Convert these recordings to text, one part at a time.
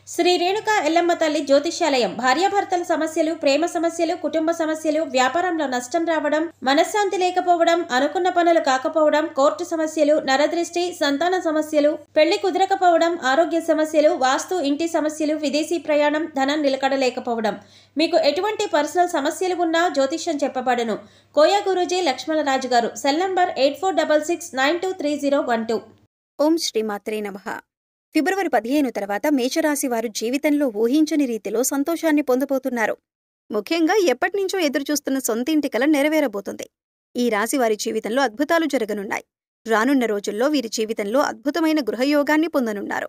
శ్రీ రేణుక ఎల్లమ్మ తల్లి జ్యోతిష్యాలయం. భార్యాభర్తల సమస్యలు, ప్రేమ సమస్యలు, కుటుంబ సమస్యలు, వ్యాపారంలో నష్టం రావడం, మనశ్శాంతి లేకపోవడం, అనుకున్న పనులు కాకపోవడం, కోర్టు సమస్యలు, నరదృష్టి, సంతాన సమస్యలు, పెళ్లి కుదరకపోవడం, ఆరోగ్య సమస్యలు, వాస్తు, ఇంటి సమస్యలు, విదేశీ ప్రయాణం, ధనం నిలకడలేకపోవడం, మీకు ఎటువంటి పర్సనల్ సమస్యలు ఉన్నా జ్యోతిష్యం చెప్పబడును. కోయ గురూజీ లక్ష్మణరాజు గారు. Cell number 8466923012. ఓం శ్రీమాత్రే నమః. ఫిబ్రవరి 15 తర్వాత మేషరాశి వారు జీవితంలో ఊహించని రీతిలో సంతోషాన్ని పొందబోతున్నారు. ముఖ్యంగా ఎప్పటినుంచో ఎదురుచూస్తున్న సొంతింటి కల నెరవేరబోతుంది. ఈ రాశి వారి జీవితంలో అద్భుతాలు జరగనున్నాయి. రానున్న రోజుల్లో వీరి జీవితంలో అద్భుతమైన గృహయోగాన్ని పొందనున్నారు.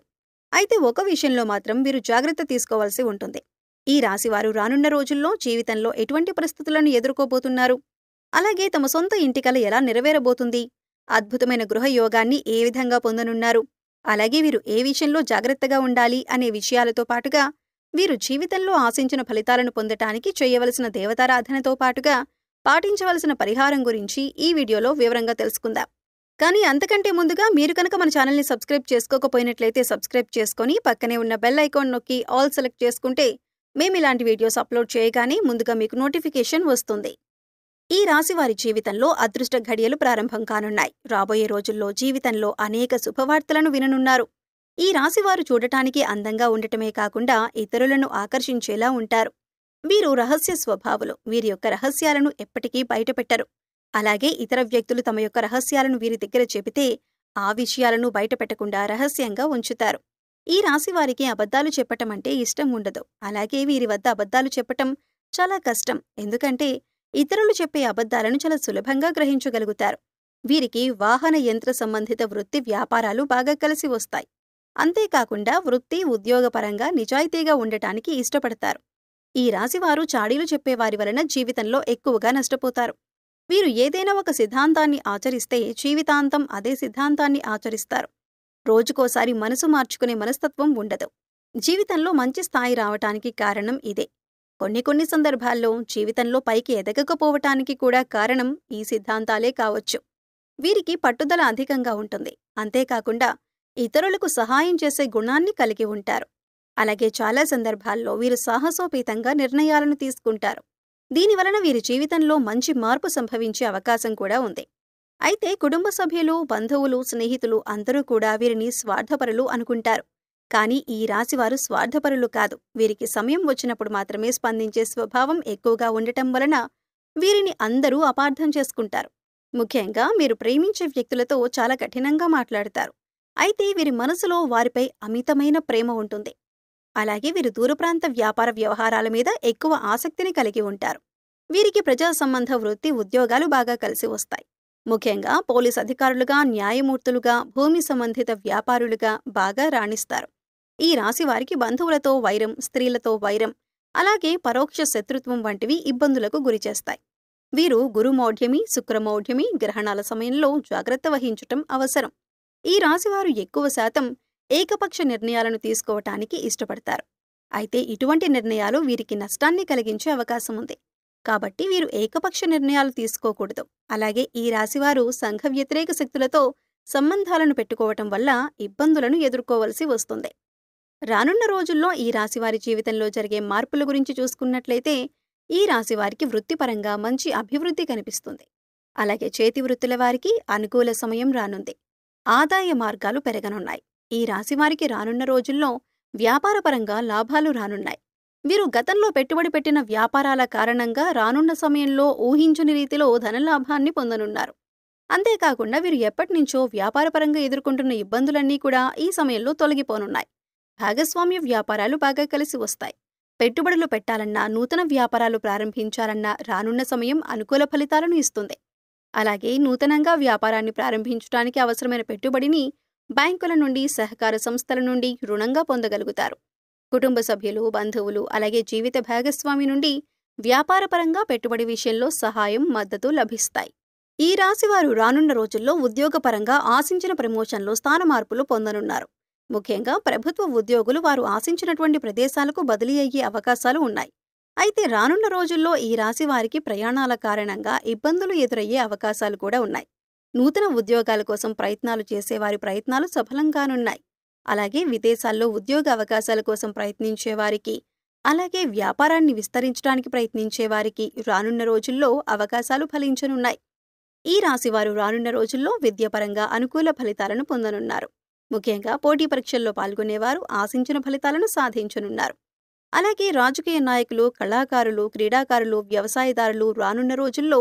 అయితే ఒక విషయంలో మాత్రం వీరు జాగ్రత్త తీసుకోవాల్సి ఉంటుంది. ఈ రాశివారు రానున్న రోజుల్లో జీవితంలో ఎటువంటి పరిస్థితులను ఎదుర్కోబోతున్నారు, అలాగే తమ సొంత ఇంటి కల ఎలా నెరవేరబోతుంది, అద్భుతమైన గృహయోగాన్ని ఏ విధంగా పొందనున్నారు, అలాగే వీరు ఏ విషయంలో జాగ్రత్తగా ఉండాలి అనే విషయాలతో పాటుగా వీరు జీవితంలో ఆశించిన ఫలితాలను పొందటానికి చేయవలసిన దేవతారాధనతో పాటుగా పాటించవలసిన పరిహారం గురించి ఈ వీడియోలో వివరంగా తెలుసుకుందాం. కానీ అంతకంటే ముందుగా మీరు కనుక మన ఛానల్ని సబ్స్క్రైబ్ చేసుకోకపోయినట్లయితే సబ్స్క్రైబ్ చేసుకొని పక్కనే ఉన్న బెల్ ఐకాన్ నొక్కి ఆల్ సెలెక్ట్ చేసుకుంటే మేము ఇలాంటి వీడియోస్ అప్లోడ్ చేయగానే ముందుగా మీకు నోటిఫికేషన్ వస్తుంది. ఈ రాశివారి జీవితంలో అదృష్ట ఘడియలు ప్రారంభం కానున్నాయి. రాబోయే రోజుల్లో జీవితంలో అనేక శుభవార్తలను విననున్నారు. ఈ రాశివారు చూడటానికి అందంగా ఉండటమే కాకుండా ఇతరులను ఆకర్షించేలా ఉంటారు. వీరు రహస్య స్వభావులు. వీరి యొక్క రహస్యాలను ఎప్పటికీ బయటపెట్టరు. అలాగే ఇతర వ్యక్తులు తమ యొక్క రహస్యాలను వీరి దగ్గర చెబితే ఆ విషయాలను బయటపెట్టకుండా రహస్యంగా ఉంచుతారు. ఈ రాశివారికి అబద్ధాలు చెప్పటం అంటే ఇష్టం ఉండదు. అలాగే వీరి వద్ద అబద్ధాలు చెప్పటం చాలా కష్టం. ఎందుకంటే ఇతరులు చెప్పే అబద్ధాలను చాలా సులభంగా గ్రహించగలుగుతారు. వీరికి వాహన యంత్ర సంబంధిత వృత్తి వ్యాపారాలు బాగా కలిసి వస్తాయి. అంతేకాకుండా వృత్తి ఉద్యోగపరంగా నిజాయితీగా ఉండటానికి ఇష్టపడతారు. ఈ రాశివారు చాడీలు చెప్పేవారి వలన జీవితంలో ఎక్కువగా నష్టపోతారు. వీరు ఏదైనా ఒక సిద్ధాంతాన్ని ఆచరిస్తే జీవితాంతం అదే సిద్ధాంతాన్ని ఆచరిస్తారు. రోజుకోసారి మనసు మార్చుకునే మనస్తత్వం ఉండదు. జీవితంలో మంచి స్థాయి రావటానికి కారణం ఇదే. కొన్ని సందర్భాల్లో జీవితంలో పైకి ఎదగకపోవటానికి కూడా కారణం ఈ సిద్ధాంతాలే కావచ్చు. వీరికి పట్టుదల అధికంగా ఉంటుంది. అంతేకాకుండా ఇతరులకు సహాయం చేసే గుణాన్ని కలిగి ఉంటారు. అలాగే చాలా సందర్భాల్లో వీరు సాహసోపేతంగా నిర్ణయాలను తీసుకుంటారు. దీనివలన వీరి జీవితంలో మంచి మార్పు సంభవించే అవకాశం కూడా ఉంది. అయితే కుటుంబ సభ్యులు, బంధువులు, స్నేహితులు అందరూ కూడా వీరిని స్వార్థపరులు అనుకుంటారు. కానీ ఈ రాశివారు స్వార్థపరులు కాదు. వీరికి సమయం వచ్చినప్పుడు మాత్రమే స్పందించే స్వభావం ఎక్కువగా ఉండటం వలన వీరిని అందరూ అపార్థం చేసుకుంటారు. ముఖ్యంగా మీరు ప్రేమించే వ్యక్తులతో చాలా కఠినంగా మాట్లాడతారు. అయితే వీరి మనసులో వారిపై అమితమైన ప్రేమ ఉంటుంది. అలాగే వీరు దూరప్రాంత వ్యాపార వ్యవహారాల మీద ఎక్కువ ఆసక్తిని కలిగి ఉంటారు. వీరికి ప్రజా సంబంధ వృత్తి ఉద్యోగాలు బాగా కలిసి వస్తాయి. ముఖ్యంగా పోలీస్ అధికారులుగా, న్యాయమూర్తులుగా, భూమి సంబంధిత వ్యాపారులుగా బాగా రాణిస్తారు. ఈ రాశివారికి బంధువులతో వైరం, స్త్రీలతో వైరం, అలాగే పరోక్ష శత్రుత్వం వంటివి ఇబ్బందులకు గురిచేస్తాయి. వీరు గురుమౌఢ్యమి, శుక్రమౌఢ్యమి గ్రహణాల సమయంలో జాగ్రత్త వహించటం అవసరం. ఈ రాశివారు ఎక్కువ శాతం ఏకపక్ష నిర్ణయాలను తీసుకోవటానికి ఇష్టపడతారు. అయితే ఇటువంటి నిర్ణయాలు వీరికి నష్టాన్ని కలిగించే అవకాశం ఉంది. కాబట్టి వీరు ఏకపక్ష నిర్ణయాలు తీసుకోకూడదు. అలాగే ఈ రాశివారు సంఘ వ్యతిరేక శక్తులతో సంబంధాలను పెట్టుకోవటం వల్ల ఇబ్బందులను ఎదుర్కోవలసి వస్తుంది. రానున్న రోజుల్లో ఈ రాశివారి జీవితంలో జరిగే మార్పుల గురించి చూసుకున్నట్లయితే ఈ రాశివారికి వృత్తిపరంగా మంచి అభివృద్ధి కనిపిస్తుంది. అలాగే చేతి వృత్తుల వారికి అనుకూల సమయం రానుంది. ఆదాయ మార్గాలు పెరగనున్నాయి. ఈ రాశివారికి రానున్న రోజుల్లో వ్యాపారపరంగా లాభాలు రానున్నాయి. వీరు గతంలో పెట్టుబడి పెట్టిన వ్యాపారాల కారణంగా రానున్న సమయంలో ఊహించని రీతిలో ధనలాభాన్ని పొందనున్నారు. అంతేకాకుండా వీరు ఎప్పటినుంచో వ్యాపారపరంగా ఎదుర్కొంటున్న ఇబ్బందులన్నీ కూడా ఈ సమయంలో తొలగిపోనున్నాయి. భాగస్వామ్య వ్యాపారాలు బాగా కలిసి వస్తాయి. పెట్టుబడులు పెట్టాలన్నా, నూతన వ్యాపారాలు ప్రారంభించాలన్నా రానున్న సమయం అనుకూల ఫలితాలను ఇస్తుంది. అలాగే నూతనంగా వ్యాపారాన్ని ప్రారంభించడానికి అవసరమైన పెట్టుబడిని బ్యాంకుల నుండి, సహకార సంస్థల నుండి రుణంగా పొందగలుగుతారు. కుటుంబ సభ్యులు, బంధువులు, అలాగే జీవిత భాగస్వామి నుండి వ్యాపారపరంగా పెట్టుబడి విషయంలో సహాయం, మద్దతు లభిస్తాయి. ఈ రాశివారు రానున్న రోజుల్లో ఉద్యోగపరంగా ఆశించిన ప్రమోషన్లు, స్థాన మార్పులు పొందనున్నారు. ముఖ్యంగా ప్రభుత్వ ఉద్యోగులు వారు ఆశించినటువంటి ప్రదేశాలకు బదిలీ అయ్యే అవకాశాలు ఉన్నాయి. అయితే రానున్న రోజుల్లో ఈ రాశివారికి ప్రయాణాల కారణంగా ఇబ్బందులు ఎదురయ్యే అవకాశాలు కూడా ఉన్నాయి. నూతన ఉద్యోగాల కోసం ప్రయత్నాలు చేసేవారి ప్రయత్నాలు సఫలంగానున్నాయి. అలాగే విదేశాల్లో ఉద్యోగ అవకాశాల కోసం ప్రయత్నించే వారికి, అలాగే వ్యాపారాన్ని విస్తరించడానికి ప్రయత్నించే వారికి రానున్న రోజుల్లో అవకాశాలు ఫలించనున్నాయి. ఈ రాశివారు రానున్న రోజుల్లో విద్యాపరంగా అనుకూల ఫలితాలను పొందనున్నారు. ముఖ్యంగా పోటీ పరీక్షల్లో పాల్గొనేవారు ఆశించిన ఫలితాలను సాధించనున్నారు. అలాగే రాజకీయ నాయకులు, కళాకారులు, క్రీడాకారులు, వ్యవసాయదారులు రానున్న రోజుల్లో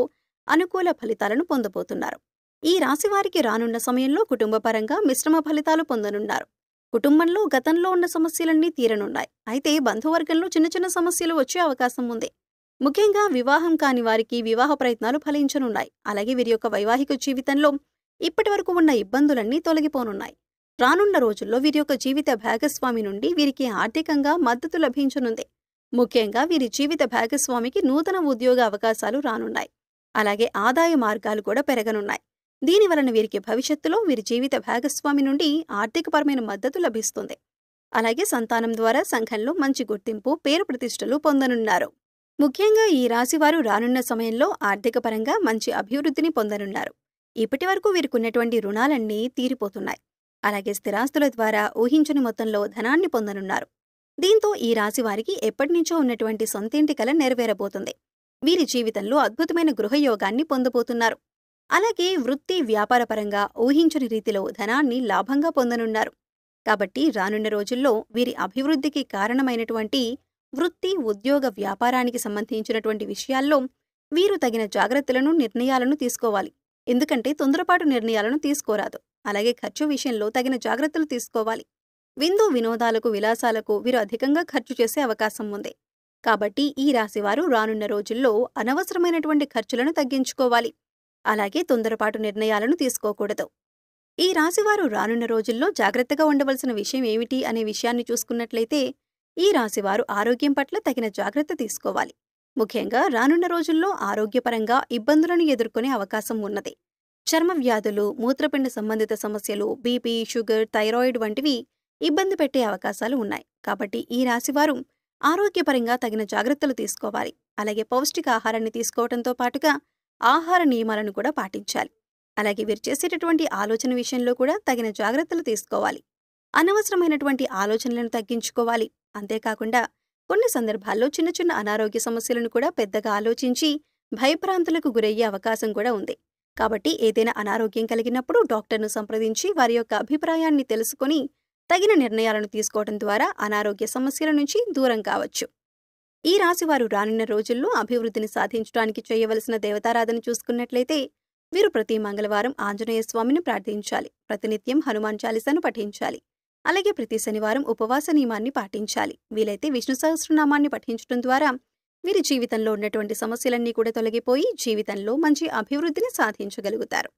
అనుకూల ఫలితాలను పొందబోతున్నారు. ఈ రాశివారికి రానున్న సమయంలో కుటుంబపరంగా మిశ్రమ ఫలితాలు పొందనున్నారు. కుటుంబంలో గతంలో ఉన్న సమస్యలన్నీ తీరనున్నాయి. అయితే బంధువర్గంలో చిన్న చిన్న సమస్యలు వచ్చే అవకాశం ఉంది. ముఖ్యంగా వివాహం కాని వారికి వివాహ ప్రయత్నాలు ఫలించనున్నాయి. అలాగే వీరి యొక్క వైవాహిక జీవితంలో ఇప్పటివరకు ఉన్న ఇబ్బందులన్నీ తొలగిపోనున్నాయి. రానున్న రోజుల్లో వీరి యొక్క జీవిత భాగస్వామి నుండి వీరికి ఆర్థికంగా మద్దతు లభించనుంది. ముఖ్యంగా వీరి జీవిత భాగస్వామికి నూతన ఉద్యోగ అవకాశాలు రానున్నాయి. అలాగే ఆదాయ మార్గాలు కూడా పెరగనున్నాయి. దీనివలన వీరికి భవిష్యత్తులో వీరి జీవిత భాగస్వామి నుండి ఆర్థికపరమైన మద్దతు లభిస్తుంది. అలాగే సంతానం ద్వారా సంఘంలో మంచి గుర్తింపు, పేరు ప్రతిష్టలు పొందనున్నారు. ముఖ్యంగా ఈ రాశివారు రానున్న సమయంలో ఆర్థికపరంగా మంచి అభివృద్ధిని పొందనున్నారు. ఇప్పటివరకు వీరికున్నటువంటి రుణాలన్నీ తీరిపోతున్నాయి. అలాగే స్థిరాస్తుల ద్వారా ఊహించని మొత్తంలో ధనాన్ని పొందనున్నారు. దీంతో ఈ రాశివారికి ఎప్పటినుంచో ఉన్నటువంటి సొంతింటి కల నెరవేరబోతుంది. వీరి జీవితంలో అద్భుతమైన గృహయోగాన్ని పొందబోతున్నారు. అలాగే వృత్తి, వ్యాపారపరంగా ఊహించని రీతిలో ధనాన్ని లాభంగా పొందనున్నారు. కాబట్టి రానున్న రోజుల్లో వీరి అభివృద్ధికి కారణమైనటువంటి వృత్తి, ఉద్యోగ, వ్యాపారానికి సంబంధించినటువంటి విషయాల్లో వీరు తగిన జాగ్రత్తలను, నిర్ణయాలను తీసుకోవాలి. ఎందుకంటే తొందరపాటు నిర్ణయాలను తీసుకోరాదు. అలాగే ఖర్చు విషయంలో తగిన జాగ్రత్తలు తీసుకోవాలి. విందు వినోదాలకు, విలాసాలకు వీరు అధికంగా ఖర్చు చేసే అవకాశం ఉంది. కాబట్టి ఈ రాశివారు రానున్న రోజుల్లో అనవసరమైనటువంటి ఖర్చులను తగ్గించుకోవాలి. అలాగే తొందరపాటు నిర్ణయాలను తీసుకోకూడదు. ఈ రాశివారు రానున్న రోజుల్లో జాగ్రత్తగా ఉండవలసిన విషయం ఏమిటి అనే విషయాన్ని చూసుకున్నట్లయితే ఈ రాశివారు ఆరోగ్యం పట్ల తగిన జాగ్రత్త తీసుకోవాలి. ముఖ్యంగా రానున్న రోజుల్లో ఆరోగ్యపరంగా ఇబ్బందులను ఎదుర్కొనే అవకాశం ఉన్నది. చర్మ వ్యాధులు, మూత్రపిండ సంబంధిత సమస్యలు, బీపీ, షుగర్, థైరాయిడ్ వంటివి ఇబ్బంది పెట్టే అవకాశాలు ఉన్నాయి. కాబట్టి ఈ రాశివారు ఆరోగ్యపరంగా తగిన జాగ్రత్తలు తీసుకోవాలి. అలాగే పౌష్టికాహారాన్ని తీసుకోవడంతో పాటుగా ఆహార నియమాలను కూడా పాటించాలి. అలాగే వీరు చేసేటటువంటి ఆలోచన విషయంలో కూడా తగిన జాగ్రత్తలు తీసుకోవాలి. అనవసరమైనటువంటి ఆలోచనలను తగ్గించుకోవాలి. అంతేకాకుండా కొన్ని సందర్భాల్లో చిన్న చిన్న అనారోగ్య సమస్యలను కూడా పెద్దగా ఆలోచించి భయభ్రాంతులకు గురయ్యే అవకాశం కూడా ఉంది. కాబట్టి ఏదైనా అనారోగ్యం కలిగినప్పుడు డాక్టర్ను సంప్రదించి వారి యొక్క అభిప్రాయాన్ని తెలుసుకొని తగిన నిర్ణయాలను తీసుకోవడం ద్వారా అనారోగ్య సమస్యల నుంచి దూరం కావచ్చు. ఈ రాశివారు రానున్న రోజుల్లో అభివృద్ధిని సాధించడానికి చేయవలసిన దేవతారాధన చూసుకున్నట్లయితే వీరు ప్రతి మంగళవారం ఆంజనేయ స్వామిని ప్రార్థించాలి. ప్రతినిత్యం హనుమాన్ చాలీసాను పఠించాలి. అలాగే ప్రతి శనివారం ఉపవాస నియమాన్ని పాటించాలి. వీలైతే విష్ణు సహస్రనామాన్ని పఠించడం ద్వారా వీరి జీవితంలో ఉన్నటువంటి సమస్యలన్నీ కూడా తొలగిపోయి జీవితంలో మంచి అభివృద్ధిని సాధించగలుగుతారు.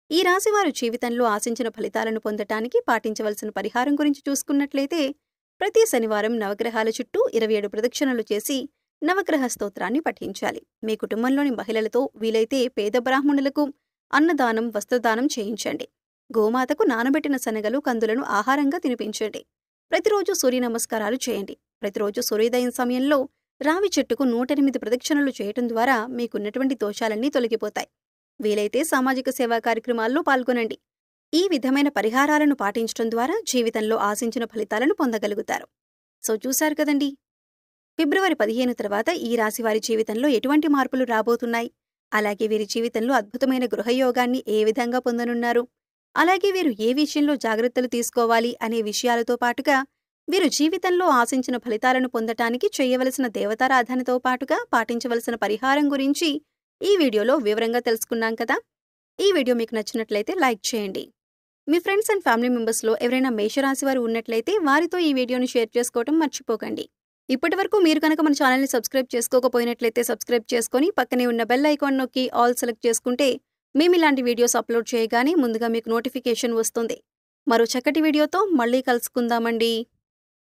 ఈ రాశివారు జీవితంలో ఆశించిన ఫలితాలను పొందటానికి పాటించవలసిన పరిహారం గురించి చూసుకున్నట్లయితే ప్రతి శనివారం నవగ్రహాల చుట్టూ 27 ప్రదక్షిణలు చేసి నవగ్రహ స్తోత్రాన్ని పఠించాలి. మీ కుటుంబంలోని మహిళలతో వీలైతే పేద బ్రాహ్మణులకు అన్నదానం, వస్త్రదానం చేయించండి. గోమాతకు నానబెట్టిన శనగలు, కందులను ఆహారంగా తినిపించండి. ప్రతిరోజు సూర్య నమస్కారాలు చేయండి. ప్రతిరోజు సూర్యోదయం సమయంలో రావి చెట్టుకు 108 ప్రదక్షిణలు చేయటం ద్వారా మీకున్నటువంటి దోషాలన్నీ తొలగిపోతాయి. వీలైతే సామాజిక సేవా కార్యక్రమాల్లో పాల్గొనండి. ఈ విధమైన పరిహారాలను పాటించడం ద్వారా జీవితంలో ఆశించిన ఫలితాలను పొందగలుగుతారు. సో చూశారు కదండి, ఫిబ్రవరి 15 తర్వాత ఈ రాశివారి జీవితంలో ఎటువంటి మార్పులు రాబోతున్నాయి, అలాగే వీరి జీవితంలో అద్భుతమైన గృహయోగాన్ని ఏ విధంగా పొందనున్నారు, అలాగే వీరు ఏ విషయంలో జాగ్రత్తలు తీసుకోవాలి అనే విషయాలతో పాటుగా వీరు జీవితంలో ఆశించిన ఫలితాలను పొందటానికి చేయవలసిన దేవతారాధనతో పాటుగా పాటించవలసిన పరిహారం గురించి ఈ వీడియోలో వివరంగా తెలుసుకున్నాం కదా. ఈ వీడియో మీకు నచ్చినట్లయితే లైక్ చేయండి. మీ ఫ్రెండ్స్ అండ్ ఫ్యామిలీ మెంబర్స్లో ఎవరైనా మేషరాశి వారు ఉన్నట్లయితే వారితో ఈ వీడియోని షేర్ చేసుకోవడం మర్చిపోకండి. ఇప్పటివరకు మీరు కనుక మన ఛానల్ని సబ్స్క్రైబ్ చేసుకోకపోయినట్లయితే సబ్స్క్రైబ్ చేసుకొని పక్కనే ఉన్న బెల్ ఐకాన్ నొక్కి ఆల్ సెలెక్ట్ చేసుకుంటే మేము ఇలాంటి వీడియోస్ అప్లోడ్ చేయగానే ముందుగా మీకు నోటిఫికేషన్ వస్తుంది. మరో చక్కటి వీడియోతో మళ్ళీ కలుసుకుందామండి.